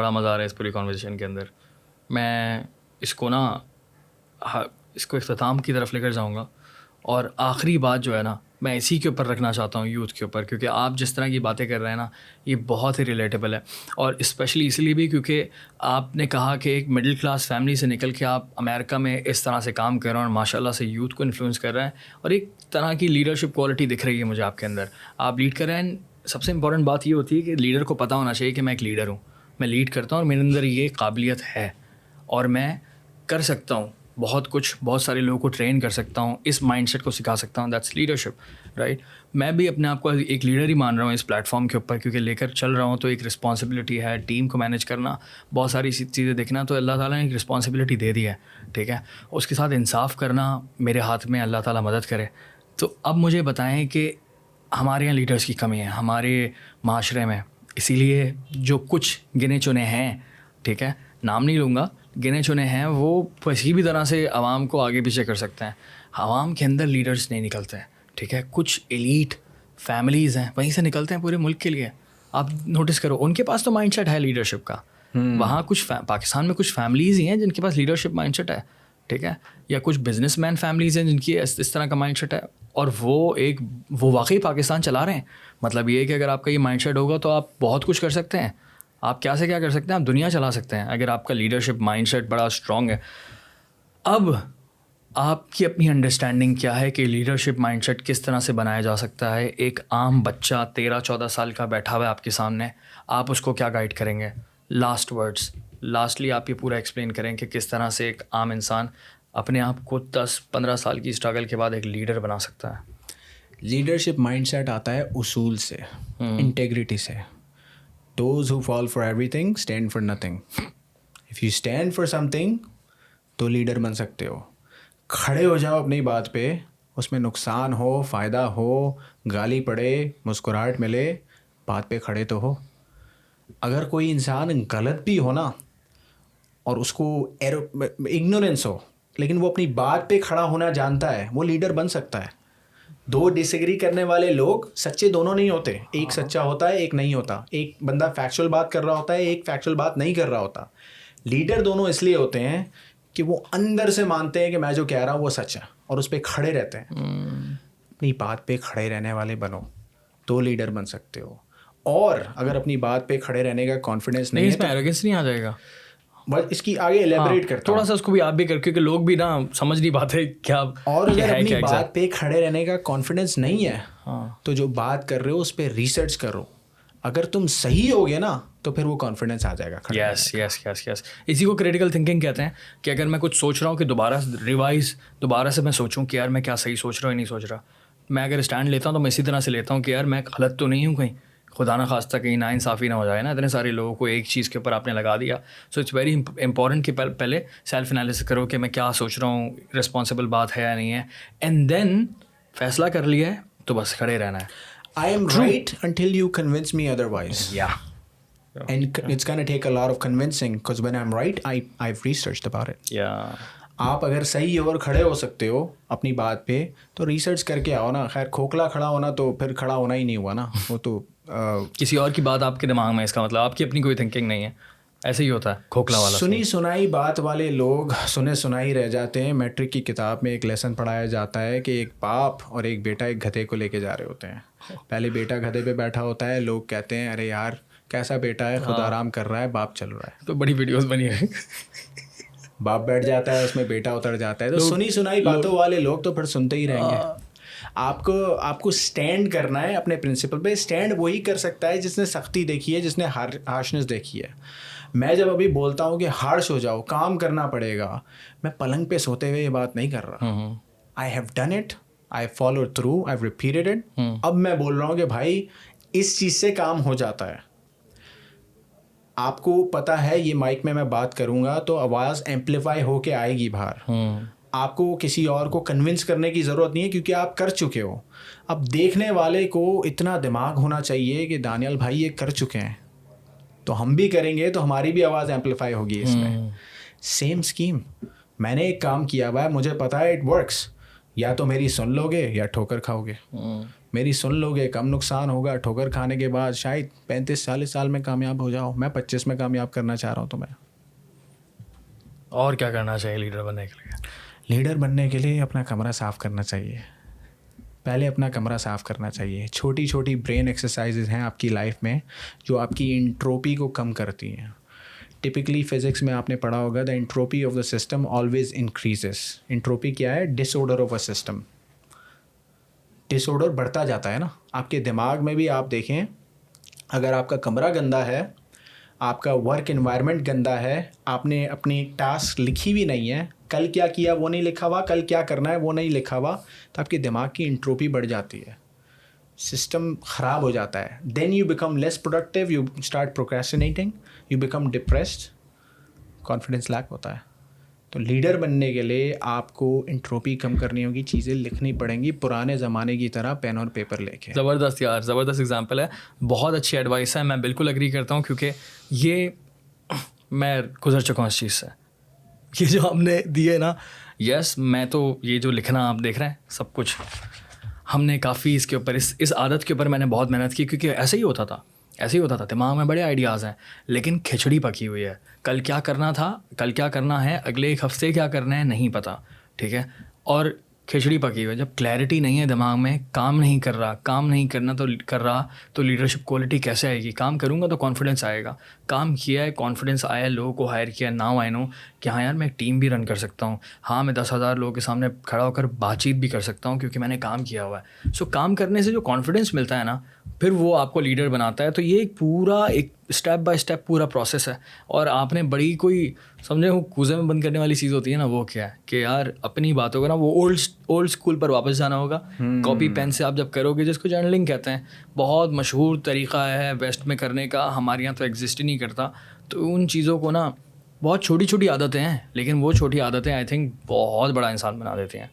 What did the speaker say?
بڑا مزہ آ رہا ہے اس پوری کانورسیشن کے اندر. میں اس کو اختتام کی طرف لے کر جاؤں گا, اور آخری بات جو ہے نا میں اسی کے اوپر رکھنا چاہتا ہوں, یوتھ کے اوپر, کیونکہ آپ جس طرح کی باتیں کر رہے ہیں نا یہ بہت ہی ریلیٹیبل ہے. اور اسپیشلی اس لیے بھی کیونکہ آپ نے کہا کہ ایک مڈل کلاس فیملی سے نکل کے آپ امریکہ میں اس طرح سے کام کر رہے ہیں اور ماشاء اللہ سے یوتھ کو انفلوئنس کر رہے ہیں, اور ایک طرح کی لیڈرشپ کوالٹی دکھ رہی ہے مجھے آپ کے اندر. آپ لیڈ کر رہے ہیں. سب سے امپورٹنٹ بات یہ ہوتی ہے کہ لیڈر کو پتہ ہونا چاہیے کہ میں ایک لیڈر ہوں, میں لیڈ کرتا ہوں اور میرے اندر یہ قابلیت ہے اور میں کر سکتا ہوں بہت کچھ, بہت سارے لوگوں کو ٹرین کر سکتا ہوں, اس مائنڈ سیٹ کو سکھا سکتا ہوں. That's leadership, right. میں بھی اپنے آپ کو ایک لیڈر ہی مان رہا ہوں اس پلیٹ فارم کے اوپر, کیونکہ لے کر چل رہا ہوں تو ایک رسپانسبلٹی ہے, ٹیم کو مینیج کرنا, بہت ساری چیزیں دیکھنا, تو اللہ تعالیٰ نے ایک رسپانسبلٹی دے دی ہے, ٹھیک ہے. اس کے ساتھ انصاف کرنا میرے ہاتھ میں, اللہ تعالیٰ مدد کرے. تو اب مجھے بتائیں کہ ہمارے یہاں لیڈرس کی کمی ہے ہمارے معاشرے میں, اسی لیے جو کچھ گنے چنے ہیں, ٹھیک ہے, نام نہیں لوں گا, گنے چنے ہیں, وہ کسی بھی طرح سے عوام کو آگے پیچھے کر سکتے ہیں. عوام کے اندر لیڈرس نہیں نکلتے ہیں, ٹھیک ہے. کچھ ایلیٹ فیملیز ہیں وہیں سے نکلتے ہیں پورے ملک کے لیے. آپ نوٹس کرو, ان کے پاس تو مائنڈ سیٹ ہے لیڈرشپ کا. وہاں کچھ پاکستان میں کچھ فیملیز ہی ہیں جن کے پاس لیڈرشپ مائنڈ سیٹ ہے, ٹھیک ہے, یا کچھ بزنس مین فیملیز ہیں جن کی اس طرح کا مائنڈ سیٹ ہے, اور وہ واقعی پاکستان چلا رہے ہیں. مطلب یہ ہے کہ اگر آپ کا یہ مائنڈ سیٹ ہوگا تو آپ بہت کچھ کر سکتے ہیں. آپ کیا سے کیا کر سکتے ہیں, آپ دنیا چلا سکتے ہیں اگر آپ کا لیڈرشپ مائنڈ سیٹ بڑا اسٹرانگ ہے. اب آپ کی اپنی انڈرسٹینڈنگ کیا ہے کہ لیڈرشپ مائنڈ سیٹ کس طرح سے بنایا جا سکتا ہے؟ ایک عام بچہ 13-14 سال کا بیٹھا ہوا ہے آپ کے سامنے, آپ اس کو کیا گائیڈ کریں گے؟ لاسٹ ورڈس, لاسٹلی آپ یہ پورا ایکسپلین کریں کہ کس طرح سے ایک عام انسان اپنے آپ کو 10-15 سال کی اسٹرگل کے بعد ایک لیڈر بنا سکتا ہے. لیڈرشپ مائنڈ سیٹ آتا ہے اصول سے, انٹیگریٹی سے. Those who fall for everything stand for nothing. If you stand for something تو لیڈر بن سکتے ہو. کھڑے ہو جاؤ اپنی بات پہ, اس میں نقصان ہو, فائدہ ہو, گالی پڑے, مسکراہٹ ملے, بات پہ کھڑے تو ہو. اگر کوئی انسان غلط بھی ہو نا اور اس کو اگنورینس ہو, لیکن وہ اپنی بات پہ کھڑا ہونا جانتا ہے, وہ لیڈر بن سکتا ہے. دو ڈس ایگری کرنے والے لوگ سچے دونوں نہیں ہوتے, ایک سچا ہوتا ہے ایک نہیں ہوتا. ایک بندہ فیکچوئل بات کر رہا ہوتا ہے, ایک فیکچوئل بات نہیں کر رہا ہوتا. لیڈر دونوں اس لیے ہوتے ہیں کہ وہ اندر سے مانتے ہیں کہ میں جو کہہ رہا ہوں وہ سچ ہے, اور اس پہ کھڑے رہتے ہیں. اپنی بات پہ کھڑے رہنے والے بنو تو لیڈر بن سکتے ہو. اور اگر اپنی بات پہ کھڑے رہنے کا کانفیڈینس نہیں ہے, اس میں ایروگنس نہیں آ جائے گا. بس اس کی آگے الیبریٹ کرتا ہوں تھوڑا سا, اس کو بھی آپ بھی کر, کیونکہ لوگ بھی نا سمجھ نہیں پاتے کیا. اور اگر اپنی بات پہ کھڑے رہنے کا کانفیڈینس نہیں ہے تو جو بات کر رہے ہو اس پہ ریسرچ کرو. اگر تم صحیح ہوگے نا تو پھر وہ کانفیڈینس آ جائے گا. یس یس یس یس, اسی کو کریٹیکل تھنکنگ کہتے ہیں. کہ اگر میں کچھ سوچ رہا ہوں کہ دوبارہ سے میں سوچوں کہ یار میں کیا صحیح سوچ رہا ہوں یا نہیں سوچ رہا. میں اگر اسٹینڈ لیتا ہوں تو میں اسی طرح سے لیتا ہوں کہ یار میں غلط تو نہیں ہوں کہیں, خدا نہ خواستہ کہیں نا انصافی نہ ہو جائے نا, اتنے سارے لوگوں کو ایک چیز کے اوپر آپ نے لگا دیا. سو اٹس ویری امپورٹنٹ کہ پہلے سیلف انالیسس کرو کہ میں کیا سوچ رہا ہوں, رسپانسبل بات ہے یا نہیں ہے, اینڈ دین فیصلہ کر لیا ہے تو بس کھڑے رہنا ہے. I am right until you convince me otherwise. Yeah. And it's going to take a lot of convincing because when I'm right, I've researched about it. Yeah. آپ اگر صحیح اور کھڑے ہو سکتے ہو اپنی بات پہ تو ریسرچ کر کے آؤ نا. خیر کھوکھلا کھڑا ہونا تو پھر کھڑا ہونا ہی نہیں ہوا نا, وہ تو کسی اور کی بات آپ کے دماغ میں, اس کا مطلب آپ کی اپنی کوئی تھنکنگ نہیں ہے. ایسے ہی ہوتا ہے کھوکھلا والا. سنی سنائی بات والے لوگ سنے سنائی رہ جاتے ہیں. میٹرک کی کتاب میں ایک لیسن پڑھایا جاتا ہے کہ ایک باپ اور ایک بیٹا ایک گدھے کو لے کے جا رہے ہوتے ہیں. پہلے بیٹا گدھے پہ بیٹھا ہوتا ہے, لوگ کہتے ہیں ارے یار کیسا بیٹا ہے, خود آرام کر رہا ہے, باپ چل رہا ہے. تو بڑی ویڈیوز بنی ہے. باپ بیٹھ جاتا ہے, اس میں بیٹا اتر جاتا ہے. تو سنی سنائی باتوں والے لوگ تو پھر سنتے ہی رہیں گے. آپ کو اسٹینڈ کرنا ہے اپنے پرنسپل پہ. اسٹینڈ وہی کر سکتا ہے جس نے سختی دیکھی ہے, جس نے ہارشنس دیکھی ہے. میں جب ابھی بولتا ہوں کہ ہارش ہو جاؤ, کام کرنا پڑے گا, میں پلنگ پہ سوتے ہوئے یہ بات نہیں کر رہا. I have done it, I followed through, I've repeated it. اب میں بول رہا ہوں کہ بھائی اس چیز سے کام ہو جاتا ہے. آپ کو پتہ ہے یہ مائک میں بات کروں گا تو آواز ایمپلیفائی ہو کے آئے گی باہر. آپ کو کسی اور کو کنونس کرنے کی ضرورت نہیں ہے کیونکہ آپ کر چکے ہو. اب دیکھنے والے کو اتنا دماغ ہونا چاہیے کہ دانیال بھائی یہ کر چکے ہیں تو ہم بھی کریں گے تو ہماری بھی آواز ایمپلیفائی ہوگی اس میں. Same scheme. میں نے ایک کام کیا ہوا ہے, مجھے پتا ہے اٹ ورکس. یا تو میری سن لو گے یا ٹھوکر کھاؤ گے. میری سن لو گے کم نقصان ہوگا, ٹھوکر کھانے کے بعد شاید 35-40 سال میں کامیاب ہو جاؤ. میں 25 میں کامیاب کرنا چاہ رہا ہوں تمہیں. اور کیا کرنا چاہیے لیڈر بننے کے لیے؟ لیڈر بننے کے لیے اپنا کمرہ صاف کرنا چاہیے. پہلے اپنا کمرہ صاف کرنا چاہیے. چھوٹی چھوٹی برین ایکسرسائزز ہیں آپ کی لائف میں جو آپ کی انٹروپی کو کم کرتی ہیں. ٹپکلی فزکس میں آپ نے پڑھا ہوگا the entropy of the system always increases. Entropy کیا ہے؟ Disorder of a system. Disorder بڑھتا جاتا ہے نا. آپ کے دماغ میں بھی آپ دیکھیں, اگر آپ کا کمرہ گندا ہے, آپ کا ورک انوائرمنٹ گندا ہے, آپ نے اپنی ٹاسک لکھی بھی نہیں ہے, کل کیا کیا وہ نہیں لکھا ہوا, کل کیا کرنا ہے وہ نہیں لکھا ہوا, تو آپ کے دماغ کی انٹروپی بڑھ جاتی ہے, سسٹم خراب ہو جاتا ہے. Then you become less productive, you start procrastinating, you become depressed, confidence leak ہوتا ہے. تو لیڈر بننے کے لیے آپ کو انٹروپی کم کرنی ہوگی, چیزیں لکھنی پڑیں گی پرانے زمانے کی طرح پین اور پیپر لے کے. زبردست یار, زبردست اگزامپل ہے, بہت اچھی ایڈوائس ہے, میں بالکل اگری کرتا ہوں کیونکہ یہ میں گزر چکا ہوں اس چیز سے. یہ جو ہم نے دیے نا, یس میں تو یہ جو لکھنا آپ دیکھ رہے ہیں سب کچھ ہم نے کافی اس کے اوپر اس عادت کے اوپر میں نے بہت محنت کی, کیونکہ ایسے ہی ہوتا تھا, دماغ میں بڑے آئیڈیاز ہیں لیکن کھچڑی پکی ہوئی ہے. کل کیا کرنا تھا, کل کیا کرنا ہے, اگلے ایک ہفتے کیا کرنا ہے نہیں پتہ, ٹھیک ہے, اور کھچڑی پکی ہوئی ہے. جب کلیئرٹی نہیں ہے دماغ میں, کام نہیں کر رہا تو لیڈرشپ کوالٹی کیسے آئے گی؟ کام کروں گا تو کانفیڈنس آئے گا. کام کیا ہے, کانفیڈنس آیا, لوگوں کو ہائر کیا, ناؤ آئی نو کہ ہاں یار میں ایک ٹیم بھی رن کر سکتا ہوں, ہاں میں 10,000 لوگوں کے سامنے کھڑا ہو کر بات چیت بھی کر سکتا ہوں کیونکہ میں نے کام کیا ہوا ہے. سو کام کرنے سے جو کانفیڈنس ملتا ہے نا, پھر وہ آپ کو لیڈر بناتا ہے. تو یہ ایک اسٹیپ بائی اسٹیپ پورا پروسیس ہے. اور آپ نے بڑی کوئی سمجھے وہ کوزے میں بند کرنے والی چیز ہوتی ہے نا, وہ کیا ہے کہ یار اپنی باتوں کو نا وہ اولڈ اسکول پر واپس جانا ہوگا. کاپی پین سے آپ جب کرو گے, جس کو جرنلنگ کہتے ہیں, بہت مشہور طریقہ ہے ویسٹ میں کرنے کا, ہمارے یہاں تو ایگزسٹ ہی نہیں کرتا. تو ان چیزوں کو نا, بہت چھوٹی چھوٹی عادتیں ہیں لیکن وہ چھوٹی عادتیں آئی تھنک بہت بڑا انسان بنا دیتی ہیں.